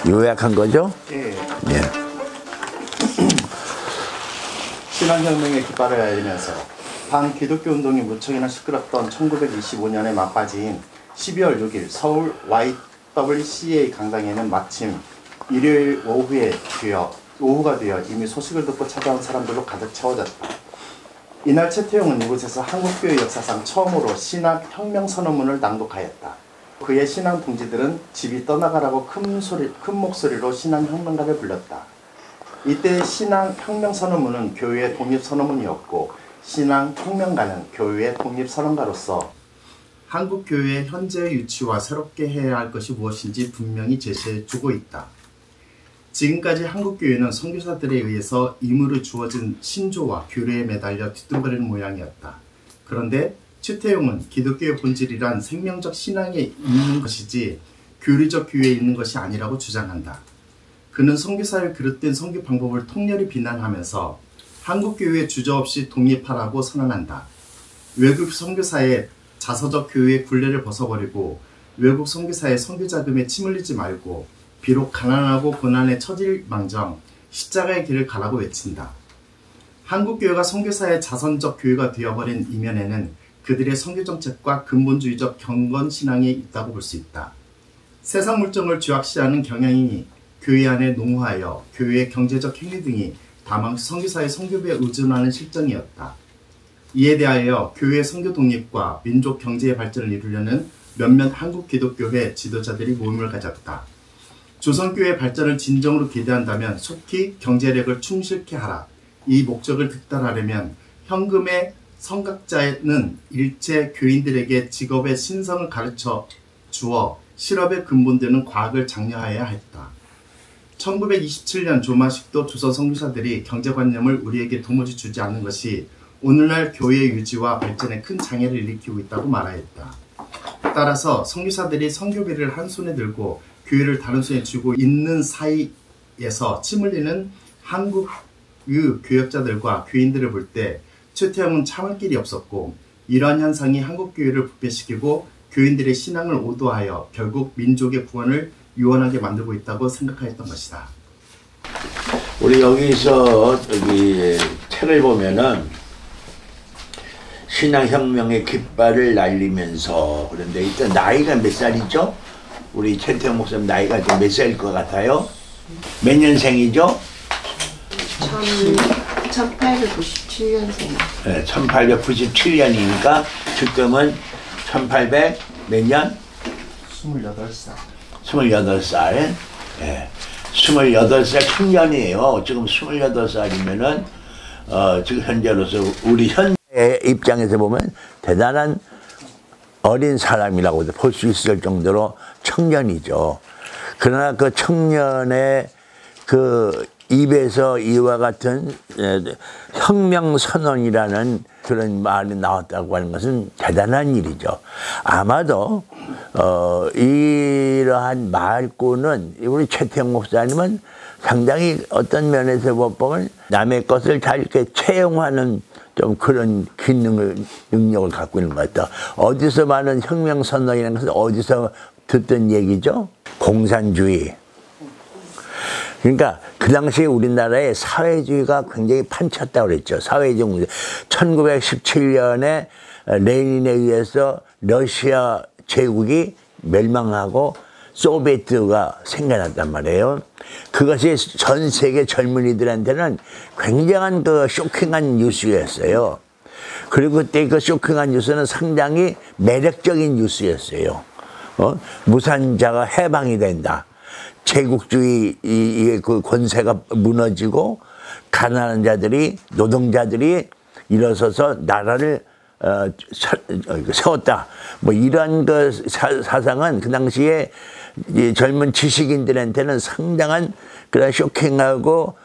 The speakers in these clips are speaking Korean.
요약한 거죠? 예. 예. 신앙혁명의 깃발을 알리면서 반기독교 운동이 무척이나 시끄럽던 1925년에 맞바지인 12월 6일 서울 YWCA 강당에는 마침 일요일 오후가 되어 이미 소식을 듣고 찾아온 사람들로 가득 채워졌다. 이날 최태용은 이곳에서 한국교회 역사상 처음으로 신학혁명 선언문을 낭독하였다. 그의 신앙 동지들은 집이 떠나가라고 큰 목소리로 신앙혁명가를 불렀다. 이때 신앙혁명 선언문은 교회의 독립선언문이었고 신앙혁명가는 교회의 독립선언가로서 한국교회의 현재의 위치와 새롭게 해야 할 것이 무엇인지 분명히 제시해주고 있다. 지금까지 한국교회는 선교사들에 의해서 임무로 주어진 신조와 규례에 매달려 뒤뚱거리는 모양이었다. 그런데 최태용은 기독교의 본질이란 생명적 신앙에 있는 것이지 교리적 교회에 있는 것이 아니라고 주장한다. 그는 선교사에 비롯된 선교 방법을 통렬히 비난하면서 한국교회에 주저없이 독립하라고 선언한다. 외국 선교사의 자서적 교회의 굴레를 벗어버리고 외국 선교사의 선교 자금에 침 흘리지 말고 비록 가난하고 고난에 처질 망정 십자가의 길을 가라고 외친다. 한국교회가 선교사의 자선적 교회가 되어버린 이면에는 그들의 선교 정책과 근본주의적 경건신앙에 있다고 볼 수 있다. 세상 물정을 죄악시하는 경향이 교회 안에 농후하여 교회의 경제적 행위 등이 다만 선교사의 선교부에 의존하는 실정이었다. 이에 대하여 교회의 선교 독립과 민족 경제의 발전을 이루려는 몇몇 한국 기독교회 지도자들이 모임을 가졌다. 조선교회의 발전을 진정으로 기대한다면 속히 경제력을 충실케 하라. 이 목적을 득달하려면 현금의 선각자는 일체 교인들에게 직업의 신성을 가르쳐 주어 실업의 근본되는 과학을 장려하여야 했다. 1927년 조마식도 조선 선교사들이 경제관념을 우리에게 도무지 주지 않는 것이 오늘날 교회의 유지와 발전에 큰 장애를 일으키고 있다고 말하였다. 따라서 선교사들이 선교비를 한 손에 들고 교회를 다른 손에 쥐고 있는 사이에서 침 흘리는 한국의 교역자들과 교인들을 볼 때 최태용은 참을 길이 없었고 이러한 현상이 한국교회를 부패시키고 교인들의 신앙을 오도하여 결국 민족의 구원을 유언하게 만들고 있다고 생각하였던 것이다. 우리 여기서 여기 책을 보면은 신앙혁명의 깃발을 날리면서 그런데 일단 나이가 몇 살이죠? 우리 최태용 목사님 나이가 몇 살일 것 같아요? 몇 년생이죠? 1897년생. 네, 1897년이니까 지금은 1800 몇 년? 28살. 28살. 예. 28살 청년이에요. 지금 28살이면은 지금 현재로서 우리 현대의 입장에서 보면 대단한 어린 사람이라고 볼 수 있을 정도로 청년이죠. 그러나 그 청년의 그 입에서 이와 같은 혁명선언이라는 그런 말이 나왔다고 하는 것은 대단한 일이죠. 아마도 이러한 말고는 우리 최태용 목사님은 상당히 어떤 면에서 보면 남의 것을 잘 이렇게 채용하는 좀 그런 능력을 갖고 있는 것 같다. 어디서 많은 혁명선언이라는 것은 어디서 듣던 얘기죠? 공산주의. 그러니까 그 당시에 우리나라의 사회주의가 굉장히 판쳤다고 그랬죠. 사회주의. 1917년에 레닌에 의해서 러시아 제국이 멸망하고 소비에트가 생겨났단 말이에요. 그것이 전 세계 젊은이들한테는 굉장한 그 쇼킹한 뉴스였어요. 그리고 그때 그 쇼킹한 뉴스는 상당히 매력적인 뉴스였어요. 무산자가 해방이 된다. 제국주의의 그 권세가 무너지고 가난한 자들이 노동자들이 일어서서 나라를 세웠다. 뭐 이런 그 사상은 그 당시에 이 젊은 지식인들한테는 상당한 그런 쇼킹하고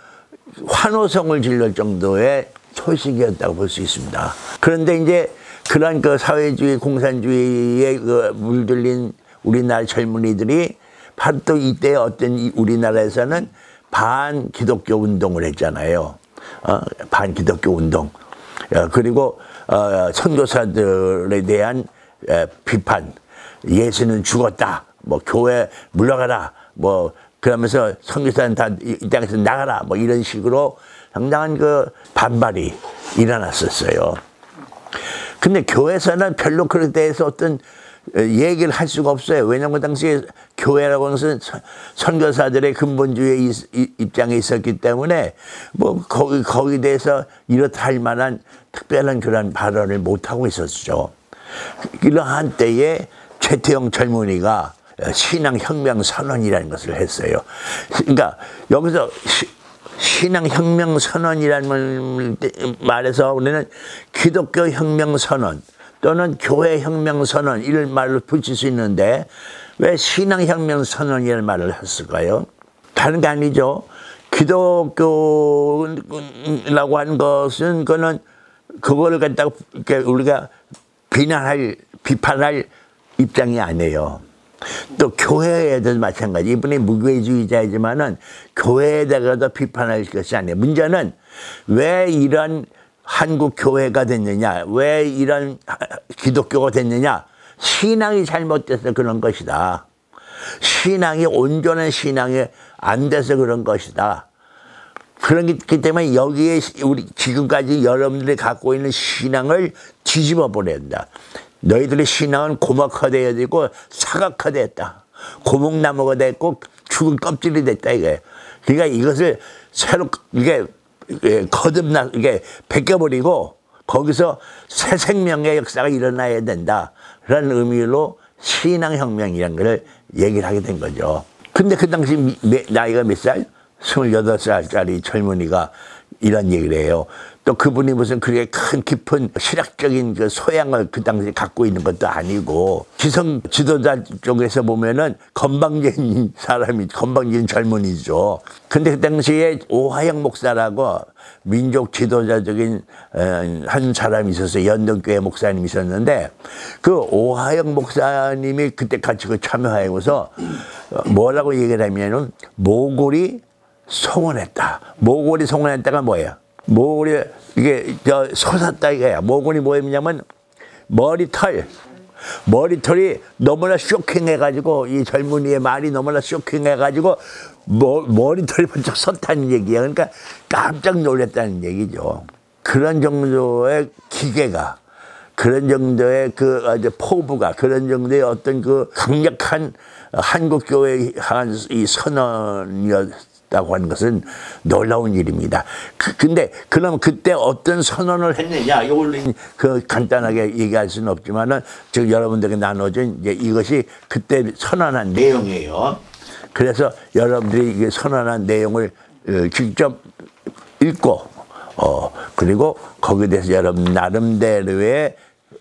환호성을 질릴 정도의 소식이었다고 볼 수 있습니다. 그런데 이제 그런 그 사회주의 공산주의에 그 물들린 우리나라 젊은이들이 바로 또 이때 어떤 우리나라에서는 반기독교 운동을 했잖아요. 반기독교 운동. 그리고 선교사들에 대한 비판. 예수는 죽었다. 뭐 교회 물러가라. 뭐 그러면서 선교사는 다 이 땅에서 나가라 뭐 이런 식으로 상당한 그 반발이 일어났었어요. 근데 교회에서는 별로 그에 대해서 어떤 얘기를 할 수가 없어요. 왜냐하면 그 당시에 교회라고 하는 것은 선교사들의 근본주의 입장에 있었기 때문에 뭐 거기에 대해서 이렇다 할 만한 특별한 그런 발언을 못하고 있었죠. 이러한 때에 최태영 젊은이가 신앙혁명 선언이라는 것을 했어요. 그러니까 여기서 신앙혁명 선언이라는 말에서 우리는 기독교 혁명 선언 또는 교회 혁명 선언 이런 말로 붙일 수 있는데 왜 신앙혁명 선언이라는 말을 했을까요? 다른 게 아니죠. 기독교라고 하는 것은 그거를 갖다가 우리가 비판할 입장이 아니에요. 또 교회에도 마찬가지. 이분이 무교회주의자이지만은 교회에 대해서도 비판할 것이 아니에요. 문제는 왜 이런 한국 교회가 됐느냐, 왜 이런 기독교가 됐느냐, 신앙이 잘못돼서 그런 것이다. 신앙이 온전한 신앙이 안 돼서 그런 것이다. 그렇기 때문에 여기에 우리 지금까지 여러분들이 갖고 있는 신앙을 뒤집어 버려야 된다. 너희들의 신앙은 고목화되어야 되고 사각화되었다. 고목나무가 됐고 죽은 껍질이 됐다 이게. 그러니까 이것을 새로 이게 이게 벗겨버리고 거기서 새 생명의 역사가 일어나야 된다. 그런 의미로 신앙혁명이라는 걸 얘기를 하게 된 거죠. 근데 그 당시 나이가 몇 살? 28살짜리 젊은이가 이런 얘기를 해요. 또 그분이 무슨 그렇게 큰 깊은 실학적인 그 소양을 그 당시에 갖고 있는 것도 아니고 기성 지도자 쪽에서 보면은 건방진 젊은이죠. 근데 그 당시에 오하영 목사라고 민족 지도자적인 한 사람이 있었어요. 연동교회 목사님이 있었는데 그 오하영 목사님이 그때 같이 참여하면서 뭐라고 얘기를 하면은 모골이 송원했다. 모골이 송원했다가 뭐예요? 모골이 이게 솟았다 이거야. 모골이 뭐냐면 머리털이 너무나 쇼킹해가지고 이 젊은이의 말이 너무나 쇼킹해가지고 머리털이 번쩍 섰다는 얘기야. 그러니까 깜짝 놀랐다는 얘기죠. 그런 정도의 기계가, 그런 정도의 그 포부가, 그런 정도의 어떤 그 강력한 한국 교회의 이 선언이었다고 하는 것은 놀라운 일입니다. 근데 그럼 그때 어떤 선언을 했느냐? 이걸 간단하게 얘기할 수는 없지만은 지금 여러분들에게 나눠진 이것이 그때 선언한 내용이에요. 그래서 여러분들이 이게 선언한 내용을 직접 읽고 그리고 거기에 대해서 여러분 나름대로의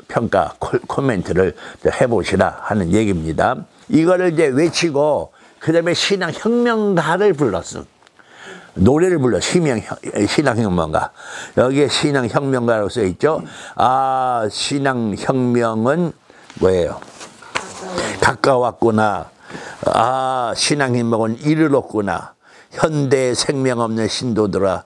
평가 코멘트를 해보시라 하는 얘기입니다. 이거를 이제 외치고 그 다음에 신앙혁명가를 불렀어. 노래를 불러. 신앙혁명가. 여기에 신앙혁명가라고 써있죠. 아, 신앙혁명은 뭐예요? 가까웠구나. 아, 신앙혁명은 이르렀구나. 현대의 생명 없는 신도들아,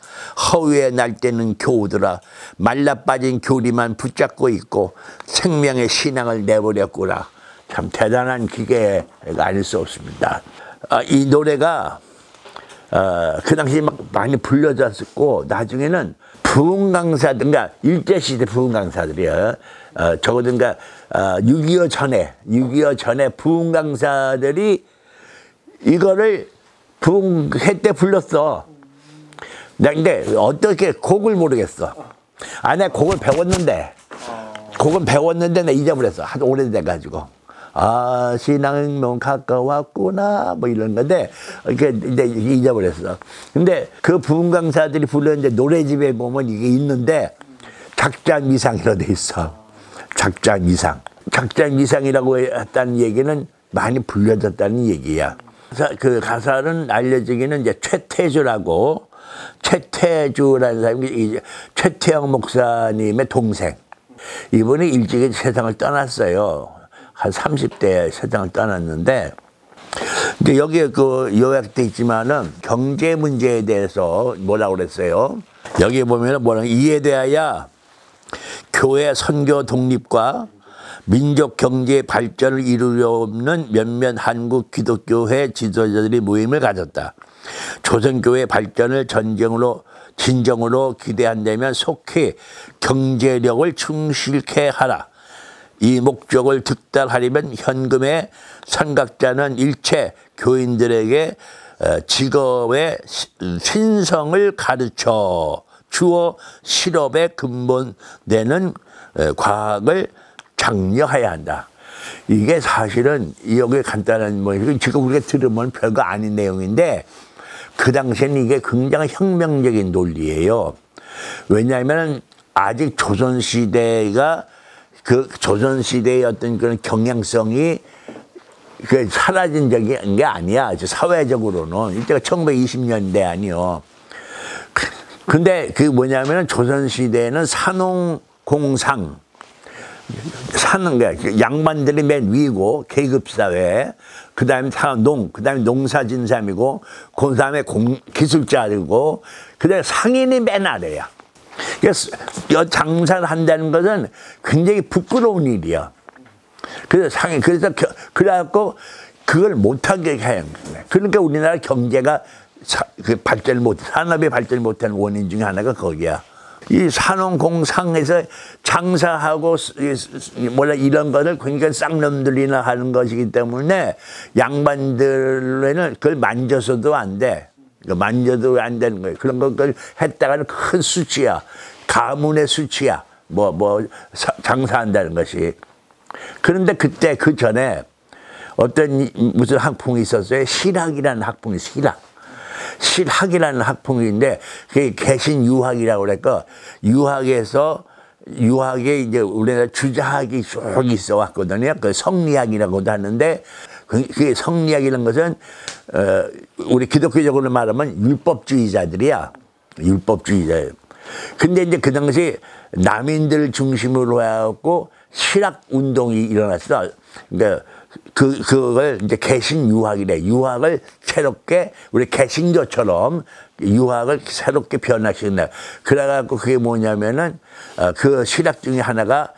허위에 날때는 교우들아, 말라빠진 교리만 붙잡고 있고 생명의 신앙을 내버렸구나. 참 대단한 기계가 아닐 수 없습니다. 이 노래가 그 당시 막 많이 불려졌고 나중에는 부흥 강사들, 그러니까 일제시대 부흥 강사들이요. 적어도 그러니까 6.25 전에 부흥 강사들이 이거를 부흥회 때 불렀어. 근데 어떻게 곡을 모르겠어. 내가 곡을 배웠는데 나 잊어버렸어. 하도 오래돼가지고. 아, 신앙은 가까웠구나 뭐 이런 건데 이렇게 잊어버렸어. 근데 그 부흥 강사들이 불렀는데 노래집에 보면 이게 있는데 작자미상이라고 돼 있어. 작자미상이라고 했다는 얘기는 많이 불려졌다는 얘기야. 그 가사는 알려지기는 이제 최태주라는 사람이 최태영 목사님의 동생. 이분이 일찍이 세상을 떠났어요. 한 30대에 세상을 떠났는데, 근데 여기에 요약돼 있지만은 경제 문제에 대해서 뭐라고 그랬어요? 여기에 보면은 이에 대하여 교회 선교 독립과 민족 경제 발전을 이루려는 몇몇 한국 기독교회 지도자들이 모임을 가졌다. 조선교회 발전을 진정으로 기대한다면 속히 경제력을 충실케 하라. 이 목적을 득달하려면 현금의 선각자는 일체 교인들에게 직업의 신성을 가르쳐 주어 실업의 근본되는 과학을 장려해야 한다. 이게 사실은 여기 간단한 지금 우리가 들으면 별거 아닌 내용인데 그 당시에는 이게 굉장히 혁명적인 논리예요. 왜냐하면 아직 조선시대가 그 조선시대의 어떤 그런 경향성이 사라진 적이 게 아니야. 사회적으로는. 이때가 1920년대 아니요. 근데 그 뭐냐면 조선시대에는 산농공상, 양반들이 맨 위고 계급사회, 그 다음에 농, 그 다음에 농사진삼이고, 그 다음에 기술자이고, 그 다음에 상인이 맨 아래야. 그래서 장사를 한다는 것은 굉장히 부끄러운 일이야. 그래갖고 그걸 못하게 해야 하는 거야. 그러니까 우리나라 경제가 산업이 발전을 못하는 원인 중에 하나가 거기야. 이 산업공상에서 장사하고 이런 것을 그러니까 쌍놈들이나 하는 것이기 때문에 양반들에는 그걸 만져서도 안 돼. 만져도 안 되는 거예요. 그런 것을 했다가는 큰 수치야. 가문의 수치야. 장사한다는 것이. 그런데 그때 그 전에 무슨 학풍이 있었어요. 실학이라는 학풍이 실학이라는 학풍인데 그게 개신유학이라고 그랬고 유학에 이제 우리나라 주자학이 쭉 있어 왔거든요. 그 성리학이라고도 하는데 그 성리학이라는 것은 우리 기독교적으로 말하면 율법주의자들이야. 율법주의자예요. 근데 이제 그 당시 남인들 중심으로 해갖고 실학 운동이 일어났어. 그러니까 그걸 이제 개신유학이래. 유학을 새롭게 우리 개신교처럼 유학을 새롭게 변화시킨다. 그래갖고 그게 뭐냐면은 그 실학 중에 하나가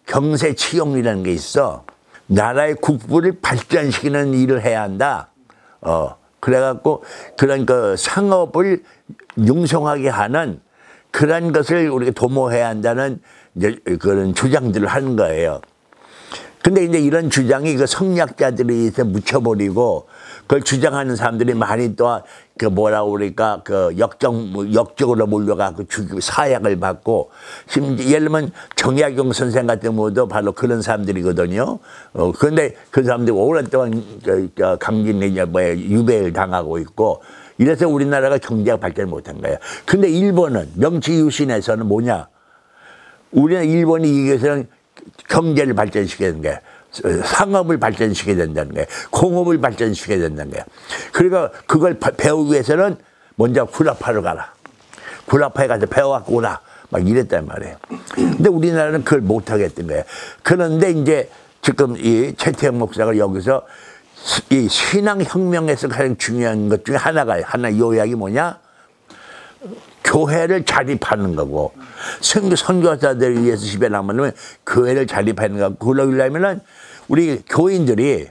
경세치용이라는 게 있어. 나라의 국부를 발전시키는 일을 해야 한다. 그래갖고 그런 그 상업을 융성하게 하는 그런 것을 우리가 도모해야 한다는 이제 그런 주장들을 하는 거예요. 근데 이제 이런 주장이 그 성리학자들이 묻혀버리고 그걸 주장하는 사람들이 많이 또 그 뭐라고 그러니까 그 역적으로 몰려가고 사약을 받고 예를 들면 정약용 선생 같은 경우도 바로 그런 사람들이거든요. 그런데 그 사람들이 오랫동안 유배를 당하고 있고 이래서 우리나라가 경제가 발전을 못한 거예요. 근데 일본은 명치유신에서는 뭐냐? 우리는 일본이 이기 위해서는 경제를 발전시켜야 되는 거야. 상업을 발전시켜야 된다는 거야. 공업을 발전시켜야 된다는 거야. 그러니까 그걸 배우기 위해서는 먼저 구라파를 가라. 구라파에 가서 배워갖고 오라. 막 이랬단 말이에요. 근데 우리나라는 그걸 못하겠던 거예요. 그런데 이제 지금 이 최태영 목사가 여기서 이 신앙혁명에서 가장 중요한 것 중에 하나 요약이 뭐냐? 교회를 자립하는 거고 선교사들을 위해서 집에 남으면 교회를 자립하는 거고 그러려면은 우리 교인들이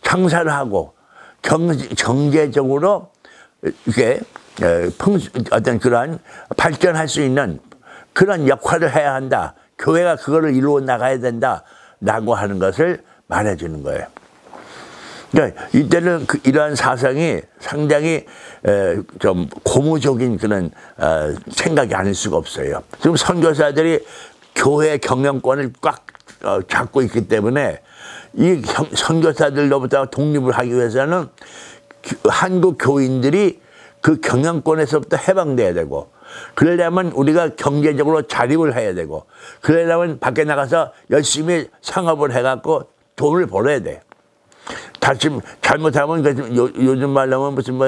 장사를 하고 경제적으로 이렇게 어떤 그러한 발전할 수 있는 그런 역할을 해야 한다. 교회가 그거를 이루어 나가야 된다라고 하는 것을 말해주는 거예요. 그러니까 이때는 이러한 사상이 상당히 좀 고무적인 그런 생각이 아닐 수가 없어요. 지금 선교사들이 교회 경영권을 꽉 잡고 있기 때문에 이 선교사들로부터 독립을 하기 위해서는 한국 교인들이 그 경영권에서부터 해방돼야 되고 그러려면 우리가 경제적으로 자립을 해야 되고 그러려면 밖에 나가서 열심히 상업을 해갖고 돈을 벌어야 돼. 다시 잘못하면 요즘 말로 하면 무슨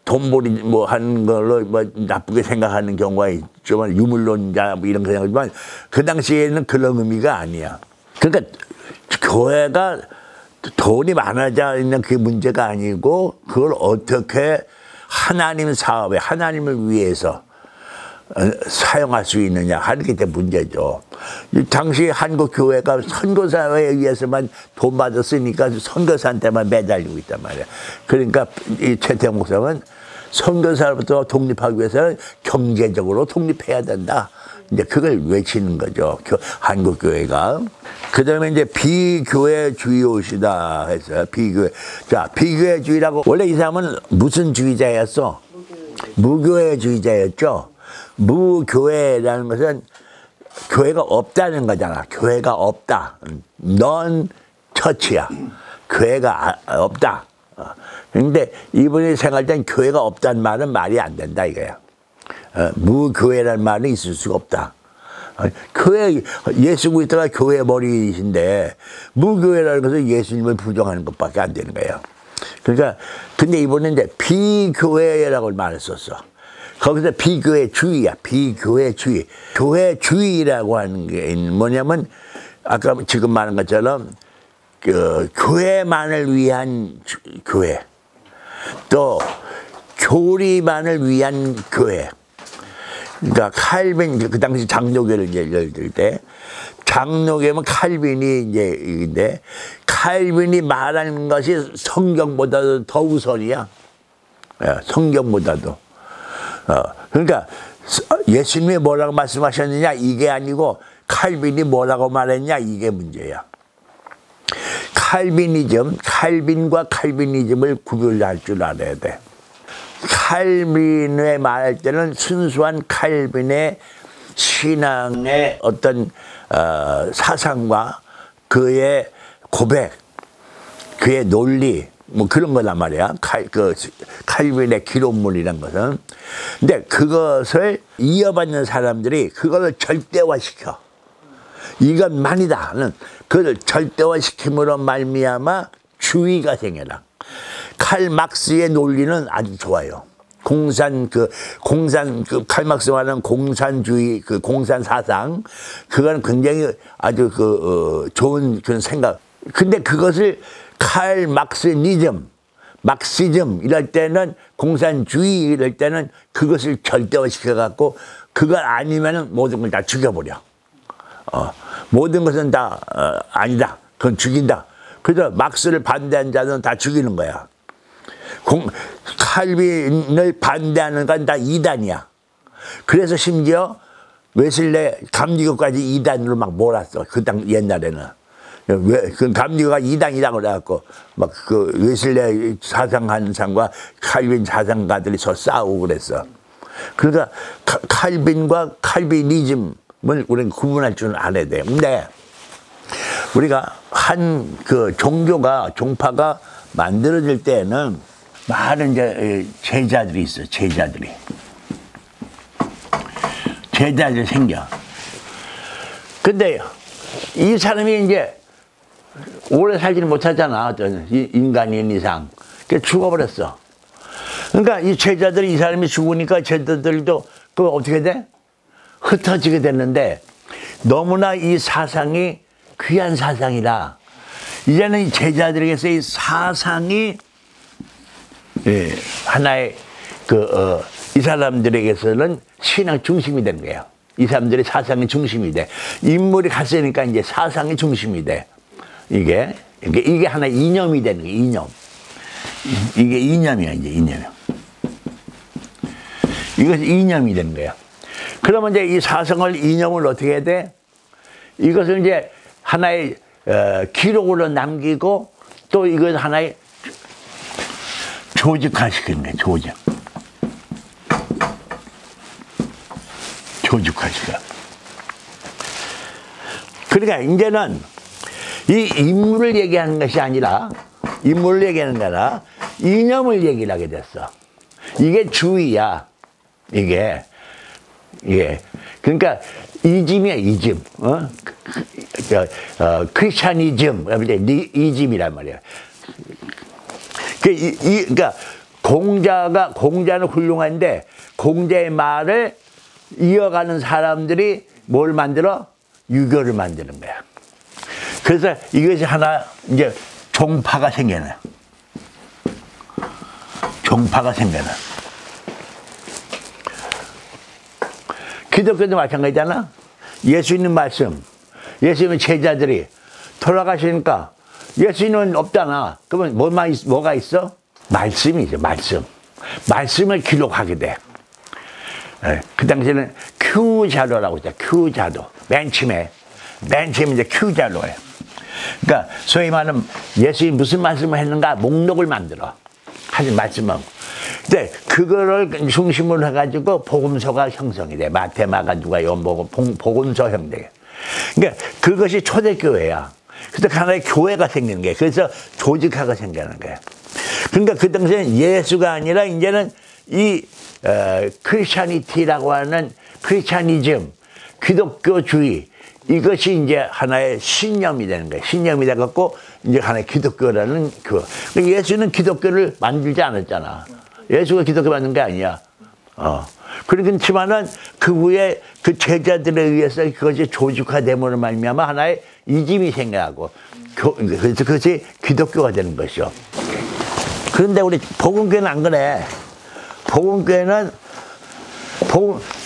돈벌이 하는 걸로 나쁘게 생각하는 경우가 있지만 유물론자 이런 거 생각하지만 그 당시에는 그런 의미가 아니야. 그러니까 교회가 돈이 많아져 있는 그게 문제가 아니고 그걸 어떻게 하나님 사업에 하나님을 위해서 사용할 수 있느냐 하는 게 문제죠. 당시 한국 교회가 선교사에 의해서만 돈 받았으니까 선교사한테만 매달리고 있단 말이야. 그러니까 이 최태영 목사는 선교사로부터 독립하기 위해서는 경제적으로 독립해야 된다. 이제 그걸 외치는 거죠. 한국 교회가. 그다음에 이제 비교회주의시다 했어요. 비교회. 자, 비교회주의라고 원래 이 사람은 무슨 주의자였어? 무교회주의자였죠. 무교회라는 것은 교회가 없다는 거잖아. 교회가 없다. 넌 처치야. 교회가 없다. 그런데 이분이 생각할 땐 교회가 없다는 말은 말이 안 된다 이거야. 무교회라는 말은 있을 수가 없다. 교회, 예수 그리스도가 교회 머리이신데 무교회라는 것은 예수님을 부정하는 것밖에 안 되는 거예요. 그러니까 근데 이번에 이제 비교회라고 말했었어. 거기서 비교회주의야. 비교회주의. 교회주의라고 하는 게 뭐냐면 아까 지금 말한 것처럼 그 교회만을 위한 교회, 또 교리만을 위한 교회. 그러니까 칼빈, 그 당시 장로교를 예를 들 때 장로교면 칼빈이 이제 인데 칼빈이 말하는 것이 성경보다도 더 우선이야. 성경보다도. 그러니까 예수님이 뭐라고 말씀하셨느냐 이게 아니고 칼빈이 뭐라고 말했냐 이게 문제야. 칼빈과 칼비니즘을 구별할 줄 알아야 돼. 칼빈의 말할 때는 순수한 칼빈의 신앙의 어떤 사상과 그의 고백, 그의 논리 뭐 그런 거란 말이야. 칼빈의 기론문이란 것은. 근데 그것을 이어받는 사람들이 그걸 절대화시켜. 이것만이다는 그걸 절대화시킴으로 말미암아 주의가 생겨나. 칼 막스의 논리는 아주 좋아요. 칼 막스가 하는 공산주의, 그 공산 사상, 그건 굉장히 아주 좋은 그런 생각. 근데 그것을 칼 막시즘 이럴 때는 공산주의 이럴 때는 그것을 절대화시켜갖고 그걸 아니면은 모든 걸 다 죽여버려. 모든 것은 다 아니다. 그건 죽인다. 그래서 막스를 반대한 자는 다 죽이는 거야. 칼빈을 반대하는 건 다 이단이야. 그래서 심지어 웨슬레 감리교까지 이단으로 막 몰았어. 그 당 옛날에는. 그 감리교가 이단이라고 그래갖고 막 그 웨슬레 사상하는 사람과 칼빈 사상가들이 싸우고 그랬어. 그러니까 칼빈과 칼비니즘을 우리는 구분할 줄 알아야 돼. 근데 우리가 한 그 종파가 만들어질 때는 많은 이제 제자들이 있어. 제자들이 생겨. 근데 이 사람이 이제 오래 살지는 못하잖아. 어떤 인간인 이상. 그래서 죽어버렸어. 그러니까 이 제자들이 이 사람이 죽으니까 제자들도 그거 어떻게 돼? 흩어지게 됐는데 너무나 이 사상이 귀한 사상이라 이제는 이 제자들에게서 이 사상이 하나의 이 사람들에게서는 신앙 중심이 된 거예요. 이 사람들의 사상이 중심이 돼. 인물이 갔으니까 이제 사상이 중심이 돼. 이게 하나의 이념이 되는 거예요. 이념. 이게 이념이야, 이제 이념이야. 이것이 이념이 되는 거야. 그러면 이제 이 사상을 이념을 어떻게 해야 돼? 이것을 이제 하나의 기록으로 남기고 또 이걸 하나의 조직화시키는 거예요. 조직화시켜. 그러니까 이제는 이 인물을 얘기하는 것이 아니라 이념을 얘기를 하게 됐어. 이게 주의야. 이게 그러니까 이즘이야. 이즘. 크리스찬이즘 이즘이란 말이야. 그러니까 공자는 훌륭한데 공자의 말을 이어가는 사람들이 뭘 만들어? 유교를 만드는 거야. 그래서 이것이 하나 이제 종파가 생겨나. 기독교도 마찬가지잖아. 예수님 말씀, 예수님의 제자들이 돌아가시니까 예수님은 없잖아. 그러면 뭐가 있어? 말씀이죠, 말씀. 말씀을 기록하게 돼. 그 당시에는 큐자료라고 했죠. 큐자료. 맨 처음에 이제 큐자료예요. 그러니까 소위 말하는 예수님이 무슨 말씀을 했는가 목록을 만들어. 하신 말씀은. 근데 그거를 중심으로 해가지고 복음서가 형성이 돼. 마태, 마가, 누가, 요한복음, 복음서 형태. 그러니까 그것이 초대교회야. 그래서 하나의 교회가 생기는 거예요. 그래서 조직화가 생기는 거예요. 그러니까 그 당시에는 예수가 아니라 이제는 이 크리스찬이티라고 하는 크리스찬이즘, 기독교주의, 이것이 이제 하나의 신념이 되는 거예요. 신념이 돼갖고 이제 하나의 기독교라는 예수는 기독교를 만들지 않았잖아. 예수가 기독교 만든 게 아니야. 그렇지만은 그 후에 그 제자들에 의해서 그것이 조직화됨으로 말미암아 하나의 이짐이 생겨나고 그래서 그것이 기독교가 되는 것이죠. 그런데 우리 복음교회는 안 그래. 복음교회는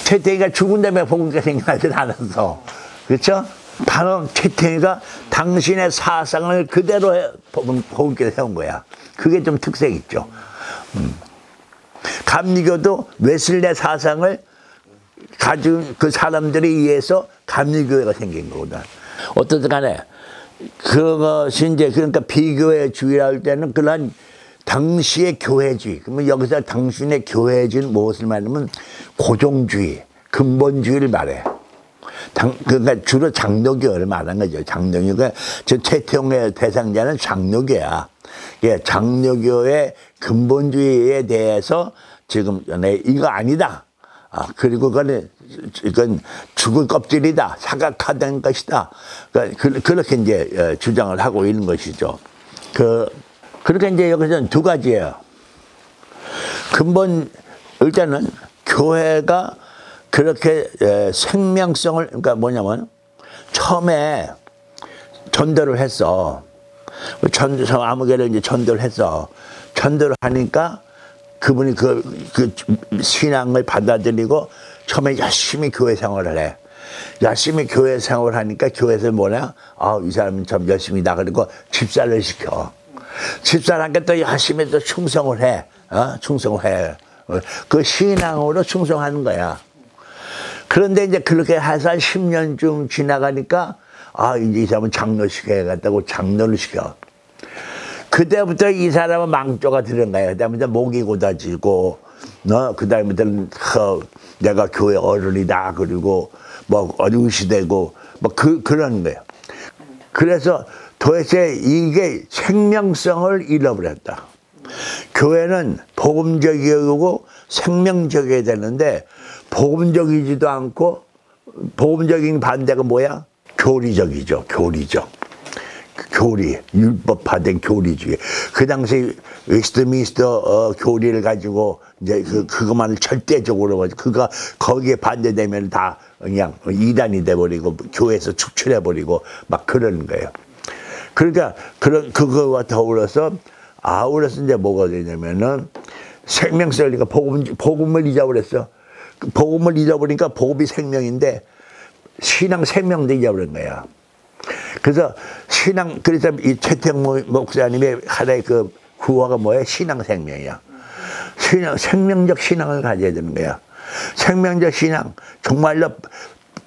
채태이가 죽은 다음에 복음교회 생겨나지 않았어. 그렇죠? 바로 채태이가 당신의 사상을 그대로 복음교회에 세운 거야. 그게 좀 특색이 있죠. 감리교도 웨슬레 사상을 가진 그 사람들에 의해서 감리교회가 생긴 거거든. 어떻든 간에 그것이 이제 그러니까 비교회주의라 할 때는 그런 당시의 교회주의. 그러면 여기서 당신의 교회주의는 무엇을 말하면 고종주의, 근본주의를 말해. 그러니까 주로 장로교를 말하는 거죠. 장로교가 저 채태용의 대상자는 장로교야. 예, 장로교의 근본주의에 대해서 지금 이거 아니다. 그리고 이건 죽을 껍질이다. 사각화된 것이다. 그렇게 이제 주장을 하고 있는 것이죠. 그렇게 이제 여기서는 두 가지예요. 일단은 교회가 그렇게 생명성을, 그러니까 뭐냐면 처음에 전도를 했어. 아무개를 이제 전도를 했어. 전도를 하니까 그분이 그 신앙을 받아들이고 처음에 열심히 교회 생활을 해. 열심히 교회 생활을 하니까 교회에서 뭐냐? 이 사람은 참 열심히다. 그리고 집사를 시켜. 집사라니까 또 열심히 또 충성을 해. 충성을 해. 그 신앙으로 충성하는 거야. 그런데 이제 그렇게 해서 10년쯤 지나가니까 이제 이 사람은 장로 시켜야겠다고 장로를 시켜. 그때부터 이 사람은 망조가 들은 거야. 그다음부터 목이 고다지고, 그다음부터는 내가 교회 어른이다. 그리고 뭐 어른시되고 뭐 그런 거예요. 그래서 도대체 이게 생명성을 잃어버렸다. 교회는 복음적이고 생명적이어야 되는데 복음적이지도 않고 복음적인 반대가 뭐야? 교리적이죠. 교리, 율법화된 교리주의. 그 당시 웨스트민스터 교리를 가지고 이제 그것만을 절대적으로 거기에 반대되면 다 그냥 이단이 돼버리고 교회에서 축출해버리고 막 그러는 거예요. 그러니까 그거와 더불어서 이제 뭐가 되냐면은 생명성이니까 복음을 잊어버렸어. 복음을 잊어버리니까 복음이 생명인데 신앙 생명도 잊어버린 거야. 그래서 그래서 이 최태용 목사님의 하나의 그 구호가 뭐야? 신앙 생명이야. 생명적 신앙을 가져야 되는 거야. 생명적 신앙, 정말로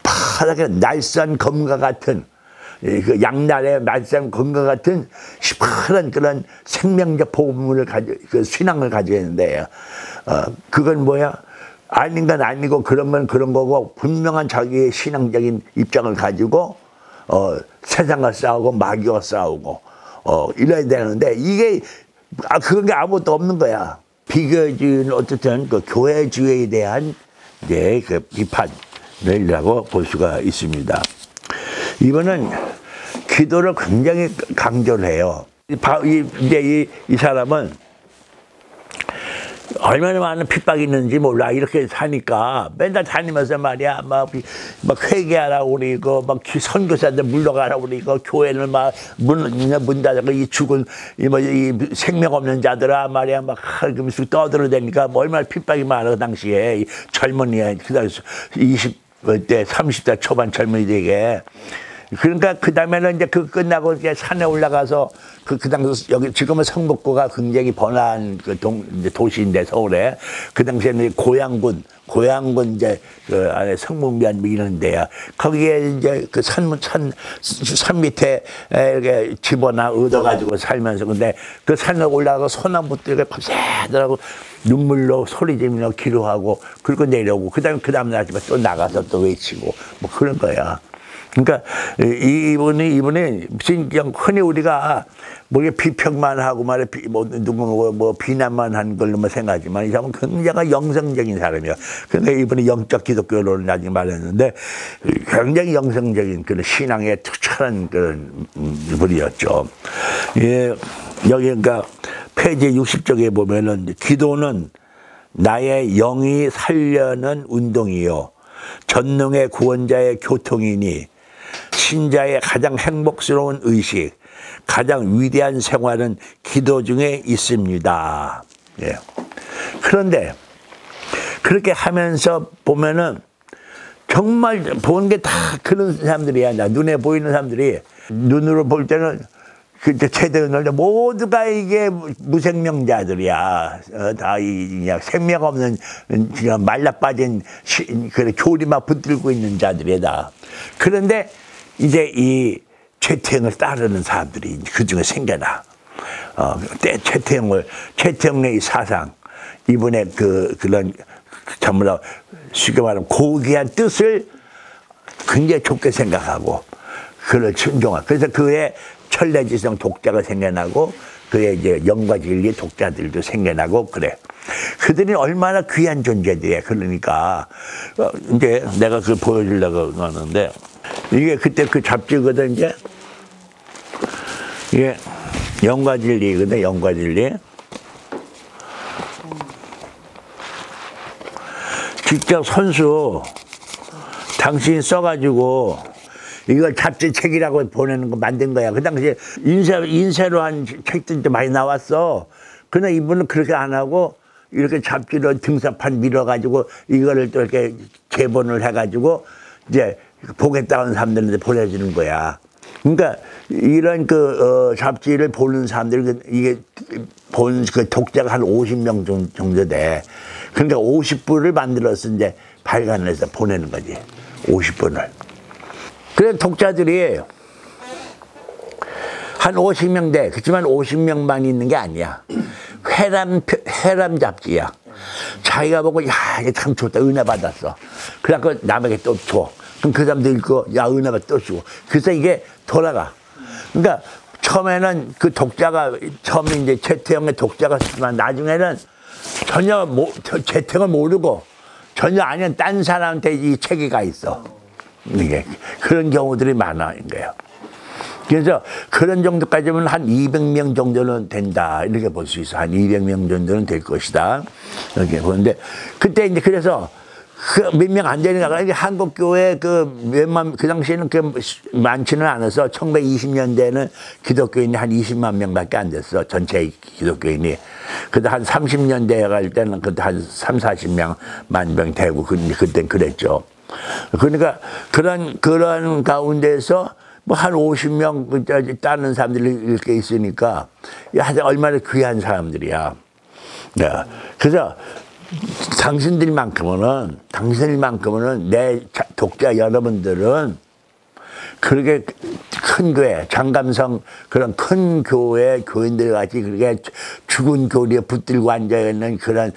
파랗게 날쌘 검과 같은, 그 양날의 날쌘 검과 같은 시퍼런 그런 생명적 복음을 그 신앙을 가져야 되는데, 그건 뭐야? 아닌 건 아니고 그런 건 그런 거고 분명한 자기의 신앙적인 입장을 가지고 세상과 싸우고 마귀와 싸우고 이래야 되는데 이게 그런 게 아무것도 없는 거야. 비교주의는 어쨌든 그 교회주의에 대한 그 비판이라고 볼 수가 있습니다. 이번은 기도를 굉장히 강조를 해요. 이 사람은 얼마나 많은 핍박이 있는지 몰라. 이렇게 사니까 맨날 다니면서 말이야 막 회개하라고 그러고 막 선교사들 물러가라고 그러고 교회를 막 문 닫아고 이 죽은 이 생명 없는 자들아 말이야 막 그러면서 떠들어대니까 뭐 얼마나 핍박이 많아. 그 당시에 젊은이야. 그다음에 그때 30대 초반 젊은이들에게. 그러니까 그 다음에는 이제 그 끝나고 이제 산에 올라가서 그 당시 여기 지금은 성북구가 굉장히 번화한 그 이제 도시인데 서울에 그 당시에는 고양군 이제 그 안에 성북면 이런 데야. 거기에 이제 그 산 밑에 이렇게 집어나 얻어가지고 살면서 근데 그 산에 올라가서 소나무들에 밤새더라고 눈물로 소리 지르며 기도하고 그리고 내려오고 그 다음날 아침에 또 나가서 또 외치고 뭐 그런 거야. 그러니까 이분이 무슨 그냥 흔히 우리가 뭐 비평만 하고 말해 뭐 비난만 한 걸로만 생각하지만 이 사람은 굉장히 영성적인 사람이야. 그러니까 이분이 영적 기독교를 나중에 말했는데 굉장히 영성적인 그런 신앙에 특출한 그런 분이었죠. 예, 여기 그러니까 페이지 60쪽에 보면은 기도는 나의 영이 살려는 운동이요 전능의 구원자의 교통이니 신자의 가장 행복스러운 의식, 가장 위대한 생활은 기도 중에 있습니다. 예. 그런데 그렇게 하면서 보면은 정말 보는 게 다 그런 사람들이야. 눈에 보이는 사람들이 눈으로 볼 때는 그때 최대한을 모두가 이게 무생명자들이야. 다 그냥 생명 없는 그냥 말라빠진 그래 교리만 붙들고 있는 자들이다. 그런데 이제 이 최태형을 따르는 사람들이 그 중에 생겨나. 최태형의 사상, 이분의 그런 전부 쉽게 말하면 고귀한 뜻을 굉장히 좋게 생각하고 그를 순종하고 그래서 그의 천례지성 독자가 생겨나고 그의 이제 영과 진리 독자들도 생겨나고 그래. 그들이 얼마나 귀한 존재들이야. 그러니까 이제 내가 그걸 보여주려고 하는데 이게 그때 그 잡지거든 이제 이게 영과 진리거든. 영과 진리. 직접 손수 당신이 써가지고 이걸 잡지책이라고 보내는 거 만든 거야. 그 당시에 인쇄로 한 책들도 많이 나왔어. 그러나 이분은 그렇게 안 하고 이렇게 잡지로 등사판 밀어가지고 이거를 또 이렇게 개본을 해가지고 이제 보겠다는 사람들한테 보내주는 거야. 그러니까 이런 잡지를 보는 사람들 이게 본 그 독자가 한 50명 정도 돼. 그러니까 50부를 만들어서 이제 발간해서 보내는 거지. 50분을. 그래서 독자들이 한 50명 돼. 그렇지만 50명만 있는 게 아니야. 회람 잡지야. 자기가 보고 야 이게 참 좋다. 은혜 받았어. 그래갖고 남에게 또 줘. 그럼 그 사람도 읽고 야 은혜 받아 또 주고. 그래서 이게 돌아가. 그러니까 처음에는 그 독자가 처음에 이제 최태형의 독자가 쓰지만 나중에는 전혀 최태형을 모르고 전혀 아닌 딴 사람한테 이 책이 가 있어. 이게 그런 경우들이 많아 거예요. 그래서 그런 정도까지면 한 200명 정도는 된다 이렇게 볼 수 있어. 한 200명 정도는 될 것이다 이렇게 보는데 그때 이제 그래서 몇 명 안 되니까 한국 교회 그 당시에는 많지는 않아서 1920년대에는 기독교인이 한 20만 명밖에 안 됐어. 전체 기독교인이. 그때 한 30년대에 갈 때는 그때 한 3, 40만 명 되고 그땐 그랬죠. 그러니까 그런 가운데서 뭐 한 50명 따는 사람들이 이렇게 있으니까 얼마나 귀한 사람들이야. 네. 그래서 당신들만큼은 내 독자 여러분들은 그렇게 큰 교회, 장감성 그런 큰 교회 교인들 같이 그렇게 죽은 교리에 붙들고 앉아있는 그런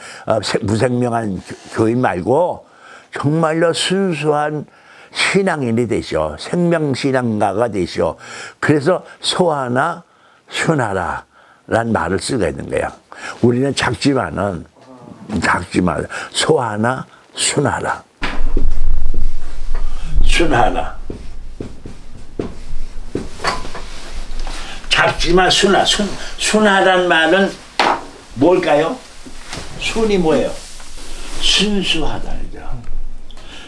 무생명한 교인 말고 정말로 순수한 신앙인이 되시오. 생명신앙가가 되시오. 그래서 소하나 순하라 라는 말을 쓰게 되는 거야. 우리는 작지만 소하나 순하라. 순하라. 작지만 순하란 말은 뭘까요? 순이 뭐예요? 순수하다.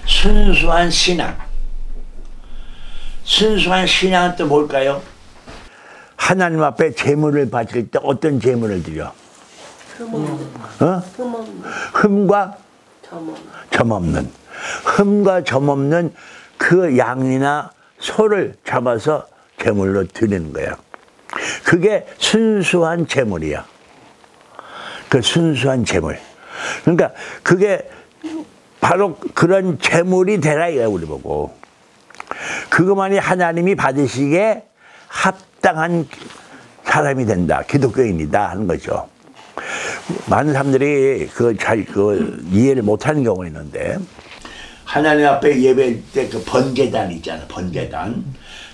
순수한 신앙. 순수한 신앙은 또 뭘까요? 하나님 앞에 제물을 바칠 때 어떤 제물을 드려? 흠없는. 흠과 점 없는. 흠과 점 없는 그 양이나 소를 잡아서 제물로 드리는 거야. 그게 순수한 제물이야. 그 순수한 제물. 그러니까 그게 바로 그런 제물이 되라 이거야, 우리 보고. 그것만이 하나님이 받으시기에 합당한 사람이 된다, 기독교인이다 하는 거죠. 많은 사람들이 그 이해를 못하는 경우가 있는데, 하나님 앞에 예배할 때 그 번제단 있잖아, 번제단.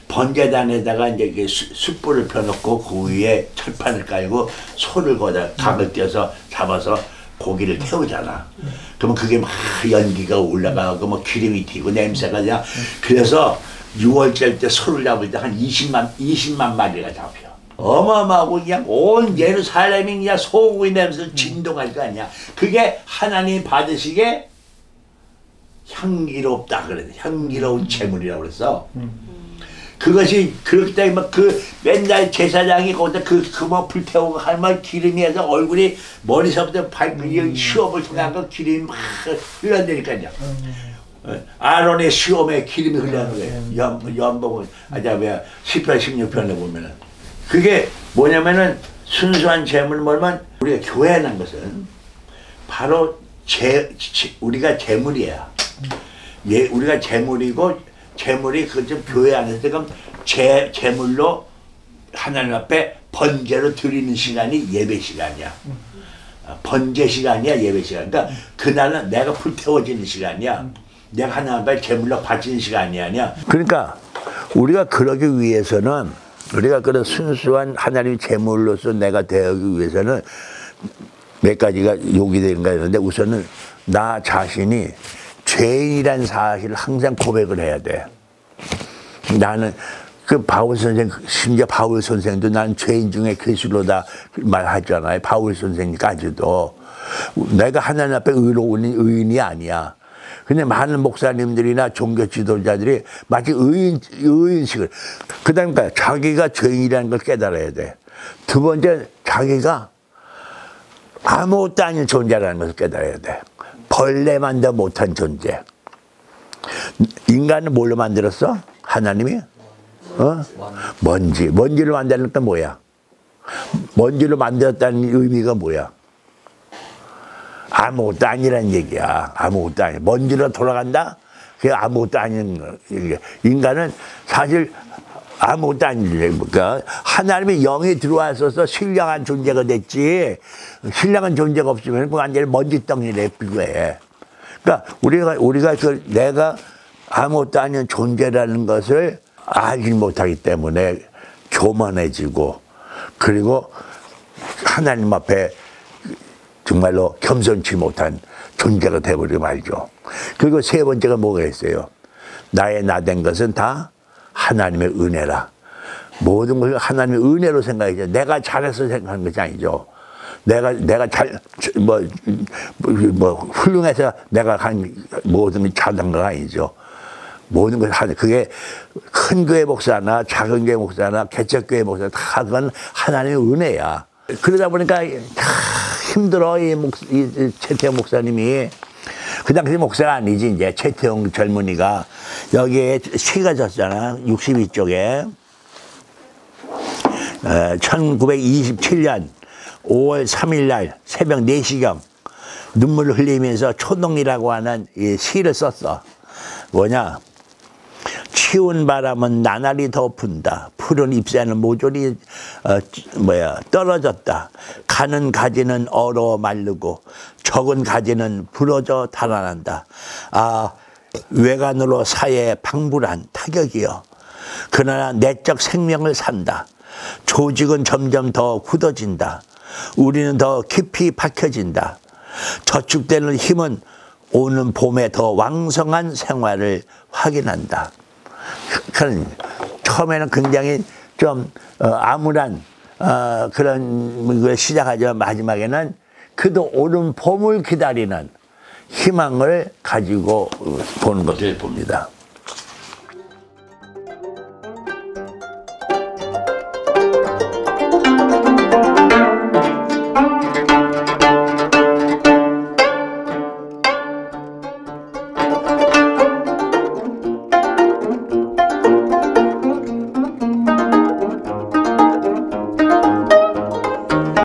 번제단에다가 이제 숯불을 펴놓고 그 위에 철판을 깔고 소를 거다 각을 떼서 잡아서 고기를 태우잖아. 그러면 그게 막 연기가 올라가고 뭐 기름이 튀고 냄새가 그냥. 그래서 6월절 때 소를 잡을 때 한 20만 마리가 잡혀. 어마어마하고 그냥 온 예루살렘이 그냥 소고기 냄새 진동할 거 아니야. 그게 하나님 받으시기에 향기롭다 그래. 향기로운 제물이라고 그랬어. 그것이 그렇기 때문에 막 맨날 제사장이 거기다 뭐 불태우고 하면 기름이 해서 얼굴이 머리서부터 발끝 시험을 통한 거 기름이 막 흘러내니까요. 아론의 시험에 기름이 흘러는 거예요. 연봉은 시편 16편에 보면은 그게 뭐냐면은 순수한 제물 뭐냐면 우리가 교회라는 것은 바로 우리가 제물이야. 예, 우리가 제물이고. 제물이 좀 교회 안에서 그럼 제물로 하나님 앞에 번제로 드리는 시간이 예배 시간이야. 번제 시간이야, 예배 시간. 그러니까 그날은 내가 불태워지는 시간이야. 내가 하나님 앞에 제물로 바치는 시간이 아니야. 그러니까 우리가 그러기 위해서는 우리가 그런 순수한 하나님의 제물로서 내가 되기 위해서는 몇 가지가 요구되는가 했는데 우선은 나 자신이 죄인이란 사실을 항상 고백을 해야 돼. 나는 바울 선생, 심지어 바울 선생도 난 죄인 중에 괴수로다 말하잖아요. 바울 선생까지도. 내가 하나님 앞에 의로운 의인이 아니야. 근데 많은 목사님들이나 종교 지도자들이 마치 의인식을. 그 다음에 자기가 죄인이라는 걸 깨달아야 돼. 두 번째, 자기가 아무것도 아닌 존재라는 것을 깨달아야 돼. 벌레만도 못한 존재. 인간은 뭘로 만들었어? 하나님이? 먼지를 만드는 건 뭐야? 먼지로 만들었다는 의미가 뭐야? 아무것도 아니라는 얘기야. 아무것도 아니. 먼지로 돌아간다? 그게 아무것도 아닌 얘기야. 인간은 사실 아무것도 아니니까 하나님의 영이 들어와서 신령한 존재가 됐지. 신령한 존재가 없으면 그 완전히 먼지덩이래 비교해. 그러니까 우리가 내가 아무것도 아닌 존재라는 것을 알지 못하기 때문에 교만해지고 그리고 하나님 앞에 정말로 겸손치 못한 존재가 되어버리고 말죠. 그리고 세 번째가 뭐가 있어요? 나의 나된 것은 다 하나님의 은혜라. 모든 것을 하나님의 은혜로 생각하죠. 내가 잘해서 생각하는 것이 아니죠. 내가 훌륭해서 내가 한 모든 게 잘한 건 아니죠. 모든 것을 하는, 그게 큰 교회 목사나 작은 교회 목사나 개척교회 목사 다 그건 하나님의 은혜야. 그러다 보니까 다 힘들어. 이 최태용 목사님이. 그 당시 목사가 아니지, 이제. 최태용 젊은이가. 여기에 시가 졌잖아. 62쪽에. 1927년 5월 3일 날 새벽 4시경 눈물을 흘리면서 초동이라고 하는 이 시를 썼어. 뭐냐? 치운 바람은 나날이 더 분다. 푸른 잎새는 모조리 떨어졌다. 가는 가지는 얼어 마르고 적은 가지는 부러져 달아난다. 아, 외관으로 사회에 방불한 타격이여. 그러나 내적 생명을 산다. 조직은 점점 더 굳어진다. 우리는 더 깊이 박혀진다. 저축되는 힘은 오는 봄에 더 왕성한 생활을 확인한다. 처음에는 굉장히 좀 암울한 그런 걸 시작하지만 마지막에는 그도 오는 봄을 기다리는 희망을 가지고 보는 것을 봅니다.